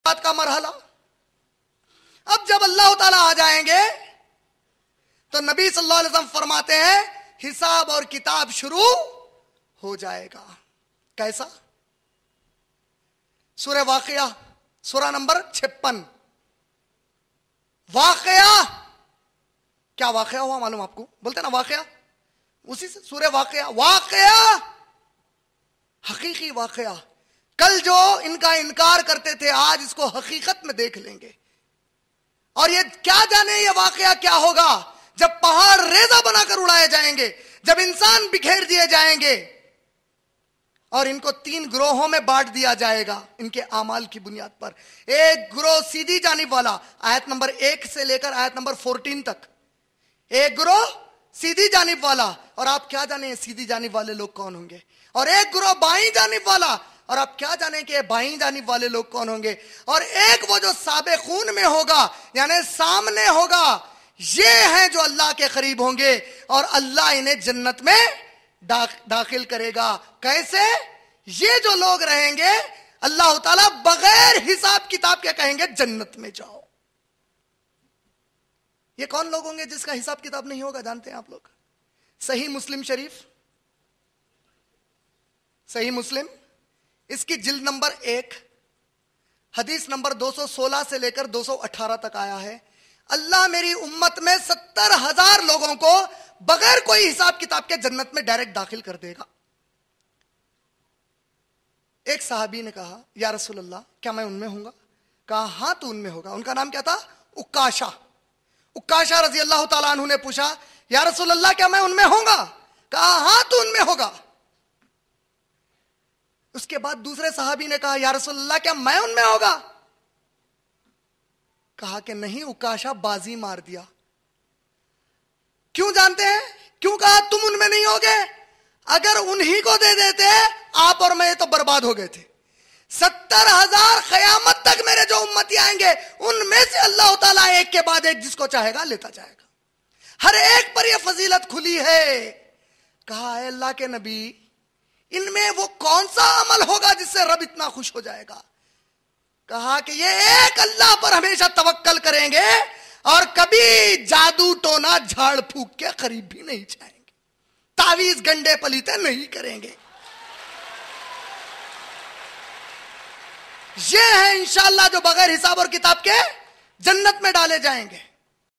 بات کا مرحلہ. اب جب اللہ تعالیٰ آ جائیں گے تو نبی صلی اللہ علیہ وسلم فرماتے ہیں حساب اور کتاب شروع ہو جائے گا. کیسا؟ سورہ واقعہ سورہ نمبر 56. واقعہ کیا واقعہ ہوا معلوم آپ کو؟ بولتے نا واقعہ, اسی سے سورہ واقعہ. واقعہ حقیقی واقعہ. کل جو ان کا انکار کرتے تھے آج اس کو حقیقت میں دیکھ لیں گے. اور یہ کیا جانے یہ واقعہ کیا ہوگا جب پہاڑ ریزہ بنا کر اڑائے جائیں گے, جب انسان بکھیر دیے جائیں گے اور ان کو 3 گروہوں میں بانٹ دیا جائے گا ان کے اعمال کی بنیاد پر. ایک گروہ سیدھی جانب والا آیت نمبر 1 سے لے کر آیت نمبر 14 تک. ایک گروہ سیدھی جانب والا, اور آپ کیا جانیں سیدھی جانب والے لوگ کون ہوں گے. اور ایک گروہ بائیں جانب والا, اور آپ کیا جانیں کہ بائیں جانب والے لوگ کون ہوں گے. اور ایک وہ جو سابقون میں ہوگا یعنی سامنے ہوگا, یہ ہیں جو اللہ کے قریب ہوں گے اور اللہ انہیں جنت میں داخل کرے گا. کیسے؟ یہ جو لوگ رہیں گے اللہ تعالیٰ بغیر حساب کتاب کے کہیں گے جنت میں جاؤ. یہ کون لوگ ہوں گے جس کا حساب کتاب نہیں ہوگا؟ جانتے ہیں آپ لوگ؟ صحیح مسلم شریف, صحیح مسلم اس کی جلد نمبر 1 حدیث نمبر 216 سے لے کر 218 تک آیا ہے. اللہ میری امت میں 70,000 لوگوں کو بغیر کوئی حساب کتاب کے جنت میں ڈائریکٹ داخل کر دے گا. ایک صحابی نے کہا یا رسول اللہ کیا میں ان میں ہوں گا؟ کہا ہاں تو ان میں ہوگا. ان کا نام کیا تھا؟ اکاشا. اکاشا رضی اللہ تعالیٰ عنہ نے پوچھا یا رسول اللہ کیا میں ان میں ہوں گا؟ کہا ہاں تو ان میں ہوگا. اس کے بعد دوسرے صحابی نے کہا یا رسول اللہ کیا میں ان میں ہوگا؟ کہا کہ نہیں. اکاشا بازی مار دیا. کیوں جانتے ہیں کیوں کہا تم ان میں نہیں ہوگے؟ اگر انہی کو دے دیتے آپ اور میں تو برباد ہو گئے تھے. 70,000 قیامت تک میرے جو امتی آئیں گے ان میں سے اللہ تعالیٰ ایک کے بعد ایک جس کو چاہے گا لیتا جائے گا. ہر ایک پر یہ فضیلت کھلی ہے. کہا اے اللہ کے نبی ان میں وہ کون سا عمل ہوگا جس سے رب اتنا خوش ہو جائے گا؟ کہا کہ یہ ایک اللہ پر ہمیشہ توکل کریں گے اور کبھی جادو ٹونا جھاڑ پھونک کے قریب بھی نہیں جائیں گے, تعویذ گنڈے پلیتے نہیں کریں گے. یہ ہے انشاءاللہ جو بغیر حساب اور کتاب کے جنت میں ڈالے جائیں گے.